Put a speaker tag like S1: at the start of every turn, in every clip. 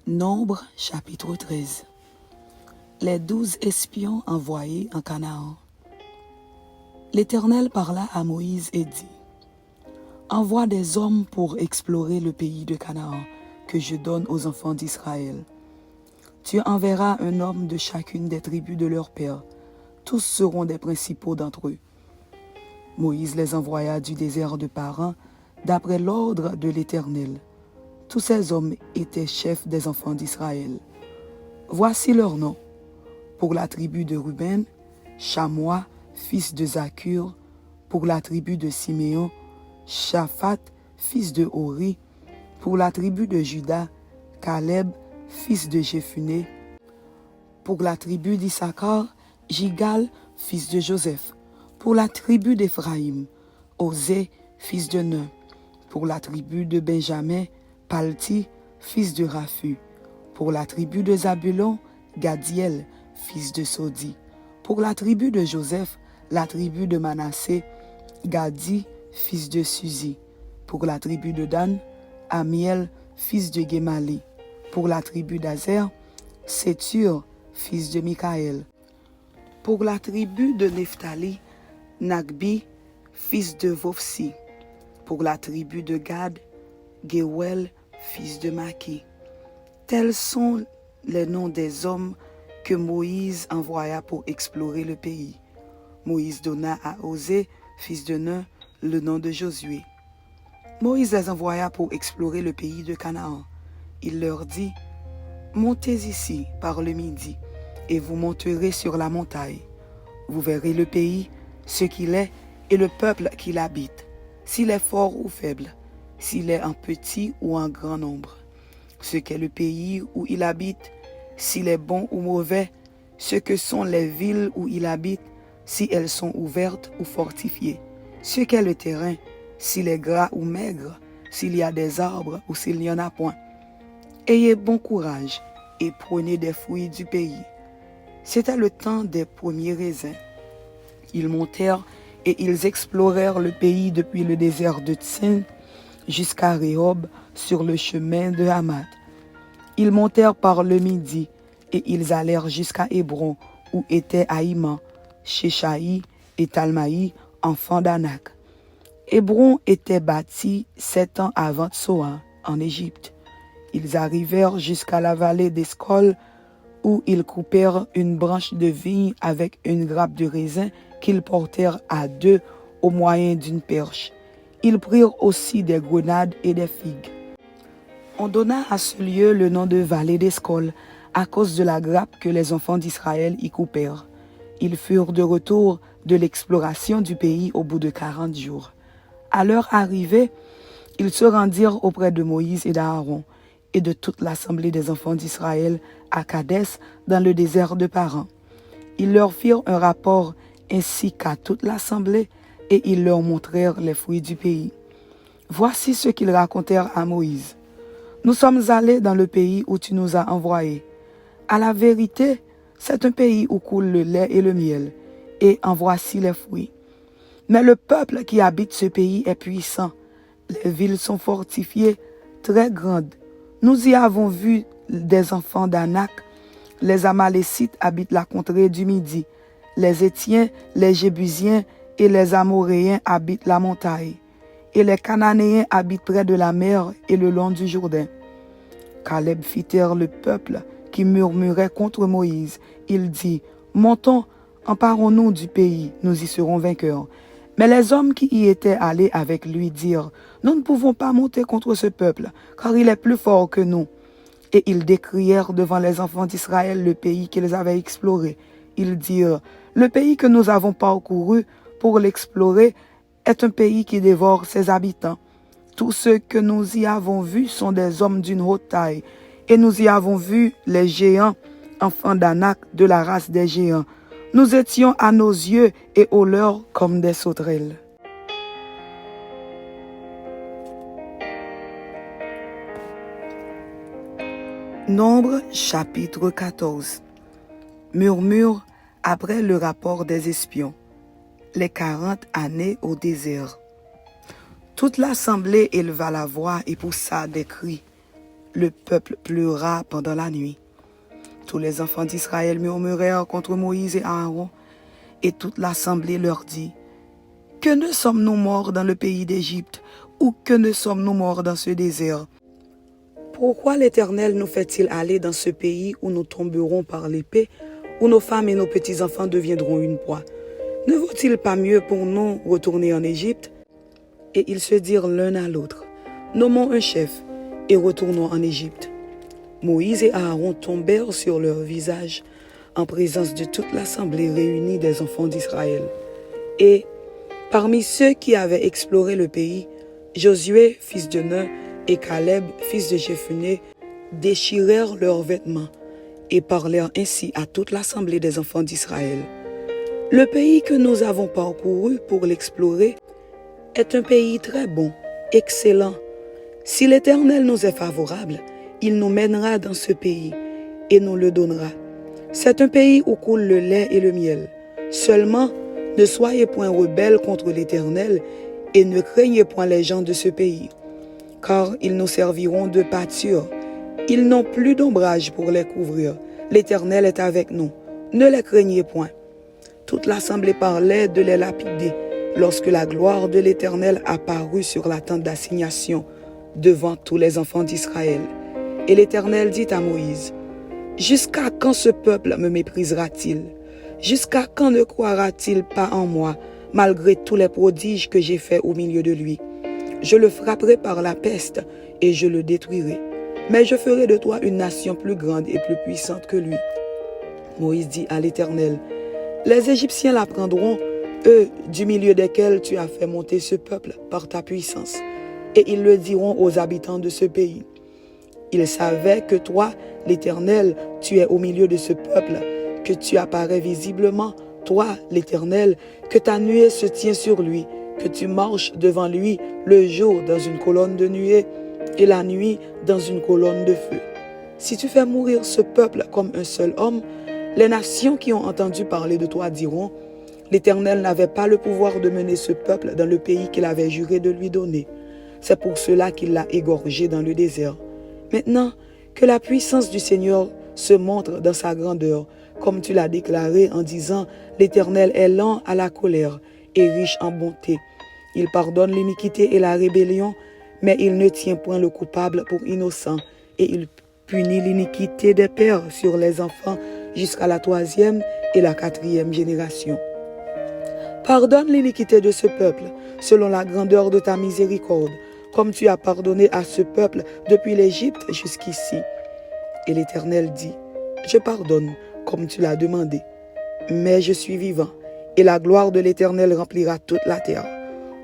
S1: Nombre chapitre 13. Les 12 espions envoyés en Canaan. L'Éternel parla à Moïse et dit: Envoie des hommes pour explorer le pays de Canaan que je donne aux enfants d'Israël. Tu enverras un homme de chacune des tribus de leur père. Tous seront des principaux d'entre eux. Moïse les envoya du désert de Paran d'après l'ordre de l'Éternel. Tous ces hommes étaient chefs des enfants d'Israël. Voici leurs noms. Pour la tribu de Ruben, Chamois, fils de Zakur. Pour la tribu de Siméon, Shaphat, fils de Hori. Pour la tribu de Juda, Caleb, fils de Jephuné. Pour la tribu d'Issachar, Jigal, fils de Joseph. Pour la tribu d'Éphraïm, Osée, fils de Nun. Pour la tribu de Benjamin, Palti, fils de Raphu. Pour la tribu de Zabulon, Gadiel, fils de Sodi. Pour la tribu de Joseph, la tribu de Manassé, Gadi, fils de Suzi. Pour la tribu de Dan, Amiel, fils de Gemali. Pour la tribu d'Azer, Sétur, fils de Mikaël. Pour la tribu de Nephtali, Nagbi, fils de Vofsi. Pour la tribu de Gad, Géouel, fils de Maki. Tels sont les noms des hommes que Moïse envoya pour explorer le pays. Moïse donna à Osée, fils de Nun, le nom de Josué. Moïse les envoya pour explorer le pays de Canaan. Il leur dit: Montez ici par le midi, et vous monterez sur la montagne. Vous verrez le pays, ce qu'il est, et le peuple qui l'habite, s'il est fort ou faible, s'il est en petit ou en grand nombre, ce qu'est le pays où il habite, s'il est bon ou mauvais, ce que sont les villes où il habite, si elles sont ouvertes ou fortifiées, ce qu'est le terrain, s'il est gras ou maigre, s'il y a des arbres ou s'il n'y en a point. Ayez bon courage et prenez des fruits du pays. C'était le temps des premiers raisins. Ils montèrent et ils explorèrent le pays depuis le désert de Tsin jusqu'à Rehob sur le chemin de Hamath. Ils montèrent par le midi et ils allèrent jusqu'à Hébron où étaient Aïman, Sheshaï et Talmaï, enfants d'Anak. Hébron était bâti 7 ans avant Tsoan, en Égypte. Ils arrivèrent jusqu'à la vallée d'Escol où ils coupèrent une branche de vigne avec une grappe de raisin qu'ils portèrent à deux au moyen d'une perche. Ils prirent aussi des grenades et des figues. On donna à ce lieu le nom de vallée d'Escol à cause de la grappe que les enfants d'Israël y coupèrent. Ils furent de retour de l'exploration du pays au bout de 40 jours. À leur arrivée, ils se rendirent auprès de Moïse et d'Aaron et de toute l'assemblée des enfants d'Israël à Kadès dans le désert de Paran. Ils leur firent un rapport ainsi qu'à toute l'assemblée et ils leur montrèrent les fruits du pays. Voici ce qu'ils racontèrent à Moïse. Nous sommes allés dans le pays où tu nous as envoyés. À la vérité, c'est un pays où coule le lait et le miel, et en voici les fruits. Mais le peuple qui habite ce pays est puissant. Les villes sont fortifiées, très grandes. Nous y avons vu des enfants d'Anak. Les Amalécites habitent la contrée du Midi. Les Étiens, les Jébusiens et les Amoréens habitent la montagne. Et les Cananéens habitent près de la mer et le long du Jourdain. Caleb fit taire le peuple qui murmurait contre Moïse. Il dit: Montons, emparons-nous du pays, nous y serons vainqueurs. Mais les hommes qui y étaient allés avec lui dirent: Nous ne pouvons pas monter contre ce peuple, car il est plus fort que nous. Et ils décrièrent devant les enfants d'Israël le pays qu'ils avaient exploré. Ils dirent: Le pays que nous avons parcouru pour l'explorer est un pays qui dévore ses habitants. Tous ceux que nous y avons vus sont des hommes d'une haute taille, et nous y avons vu les géants, enfants d'Anak, de la race des géants. Nous étions à nos yeux et aux leurs comme des sauterelles. Nombre chapitre 14. Murmure après le rapport des espions. Les 40 années au désert. Toute l'assemblée éleva la voix et poussa des cris. Le peuple pleura pendant la nuit. Tous les enfants d'Israël murmurèrent contre Moïse et Aaron, et toute l'assemblée leur dit, « Que ne sommes-nous morts dans le pays d'Égypte, ou que ne sommes-nous morts dans ce désert? Pourquoi l'Éternel nous fait-il aller dans ce pays où nous tomberons par l'épée, où nos femmes et nos petits-enfants deviendront une proie? Ne vaut-il pas mieux pour nous retourner en Égypte? » Et ils se dirent l'un à l'autre, « Nommons un chef et retournons en Égypte. » Moïse et Aaron tombèrent sur leur visage en présence de toute l'assemblée réunie des enfants d'Israël. Et parmi ceux qui avaient exploré le pays, Josué, fils de Nun, et Caleb, fils de Jephunnée, déchirèrent leurs vêtements et parlèrent ainsi à toute l'assemblée des enfants d'Israël. « Le pays que nous avons parcouru pour l'explorer est un pays très bon, excellent. Si l'Éternel nous est favorable, il nous mènera dans ce pays et nous le donnera. C'est un pays où coule le lait et le miel. Seulement, ne soyez point rebelles contre l'Éternel et ne craignez point les gens de ce pays, car ils nous serviront de pâture. Ils n'ont plus d'ombrage pour les couvrir. L'Éternel est avec nous. Ne les craignez point. » Toute l'assemblée parlait de les lapider lorsque la gloire de l'Éternel apparut sur la tente d'assignation devant tous les enfants d'Israël. Et l'Éternel dit à Moïse, « Jusqu'à quand ce peuple me méprisera-t-il? Jusqu'à quand ne croira-t-il pas en moi, malgré tous les prodiges que j'ai faits au milieu de lui? Je le frapperai par la peste et je le détruirai. Mais je ferai de toi une nation plus grande et plus puissante que lui. » Moïse dit à l'Éternel, « Les Égyptiens l'apprendront, eux du milieu desquels tu as fait monter ce peuple par ta puissance, et ils le diront aux habitants de ce pays. Ils savaient que toi, l'Éternel, tu es au milieu de ce peuple, que tu apparais visiblement, toi, l'Éternel, que ta nuée se tient sur lui, que tu marches devant lui le jour dans une colonne de nuée et la nuit dans une colonne de feu. Si tu fais mourir ce peuple comme un seul homme, les nations qui ont entendu parler de toi diront, « L'Éternel n'avait pas le pouvoir de mener ce peuple dans le pays qu'il avait juré de lui donner. C'est pour cela qu'il l'a égorgé dans le désert. Maintenant, que la puissance du Seigneur se montre dans sa grandeur, comme tu l'as déclaré en disant, « L'Éternel est lent à la colère et riche en bonté. Il pardonne l'iniquité et la rébellion, mais il ne tient point le coupable pour innocent, et il punit l'iniquité des pères sur les enfants jusqu'à la 3e et la 4e génération. Pardonne l'iniquité de ce peuple, selon la grandeur de ta miséricorde, comme tu as pardonné à ce peuple depuis l'Égypte jusqu'ici. » Et l'Éternel dit, « Je pardonne, comme tu l'as demandé, mais je suis vivant, et la gloire de l'Éternel remplira toute la terre.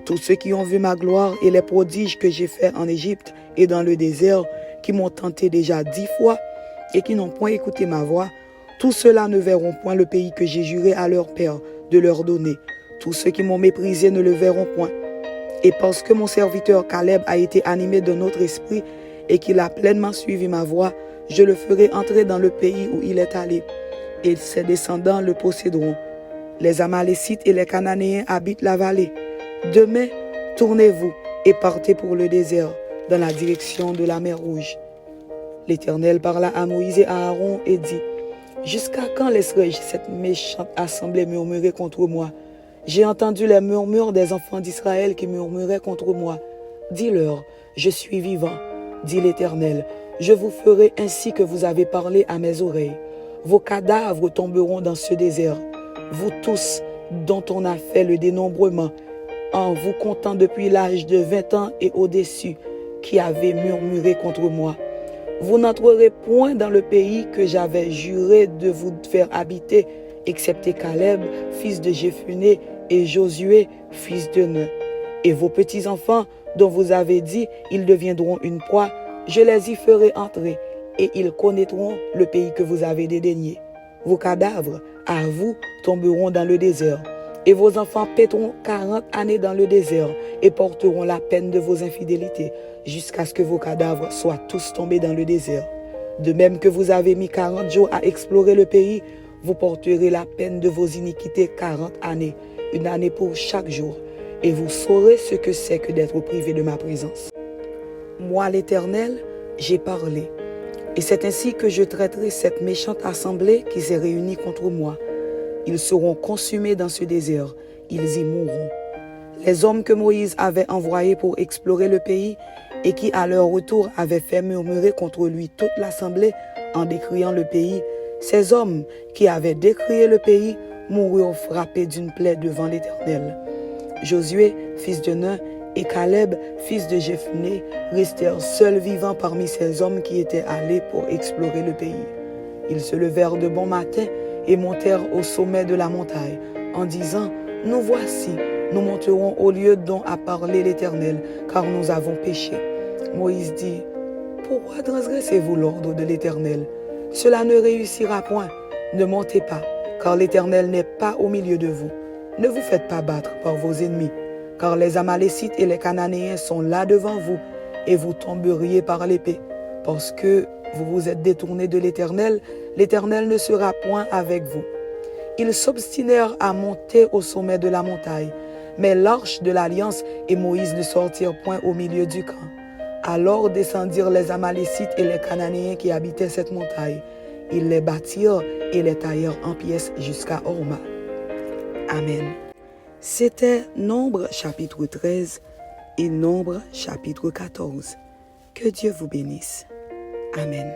S1: Tous ceux qui ont vu ma gloire et les prodiges que j'ai faits en Égypte et dans le désert, qui m'ont tenté déjà 10 fois, et qui n'ont point écouté ma voix, tous ceux-là ne verront point le pays que j'ai juré à leur père de leur donner. Tous ceux qui m'ont méprisé ne le verront point. Et parce que mon serviteur Caleb a été animé d'un autre esprit et qu'il a pleinement suivi ma voix, je le ferai entrer dans le pays où il est allé, et ses descendants le posséderont. Les Amalécites et les Cananéens habitent la vallée. Demain, tournez-vous et partez pour le désert, dans la direction de la mer Rouge. » L'Éternel parla à Moïse et à Aaron et dit, « Jusqu'à quand laisserai-je cette méchante assemblée murmurer contre moi? J'ai entendu les murmures des enfants d'Israël qui murmuraient contre moi. Dis-leur, je suis vivant, dit l'Éternel. Je vous ferai ainsi que vous avez parlé à mes oreilles. Vos cadavres tomberont dans ce désert. Vous tous, dont on a fait le dénombrement, en vous comptant depuis l'âge de 20 ans et au-dessus, qui avez murmuré contre moi. Vous n'entrerez point dans le pays que j'avais juré de vous faire habiter, excepté Caleb, fils de Jephunnée, et Josué, fils de Nun. Et vos petits-enfants, dont vous avez dit, ils deviendront une proie, je les y ferai entrer, et ils connaîtront le pays que vous avez dédaigné. Vos cadavres, à vous, tomberont dans le désert, et vos enfants paîtront 40 années dans le désert, et porteront la peine de vos infidélités, jusqu'à ce que vos cadavres soient tous tombés dans le désert. De même que vous avez mis 40 jours à explorer le pays, vous porterez la peine de vos iniquités 40 années, une année pour chaque jour, et vous saurez ce que c'est que d'être privé de ma présence. Moi, l'Éternel, j'ai parlé. Et c'est ainsi que je traiterai cette méchante assemblée qui s'est réunie contre moi. Ils seront consumés dans ce désert, ils y mourront. Les hommes que Moïse avait envoyés pour explorer le pays et qui à leur retour avaient fait murmurer contre lui toute l'assemblée en décriant le pays, ces hommes qui avaient décrié le pays moururent frappés d'une plaie devant l'Éternel. Josué, fils de Nun, et Caleb, fils de Jephné, restèrent seuls vivants parmi ces hommes qui étaient allés pour explorer le pays. Ils se levèrent de bon matin et montèrent au sommet de la montagne, en disant, « Nous voici, nous monterons au lieu dont a parlé l'Éternel, car nous avons péché. » Moïse dit, « Pourquoi transgressez-vous l'ordre de l'Éternel? Cela ne réussira point. Ne montez pas, car l'Éternel n'est pas au milieu de vous. Ne vous faites pas battre par vos ennemis, car les Amalécites et les Cananéens sont là devant vous, et vous tomberiez par l'épée. Parce que vous vous êtes détournés de l'Éternel, l'Éternel ne sera point avec vous. » Ils s'obstinèrent à monter au sommet de la montagne, mais l'arche de l'alliance et Moïse ne sortirent point au milieu du camp. Alors descendirent les Amalécites et les Cananéens qui habitaient cette montagne. Ils les bâtirent et les taillèrent en pièces jusqu'à Horma. Amen. C'était Nombre chapitre 13 et Nombre chapitre 14. Que Dieu vous bénisse. Amen.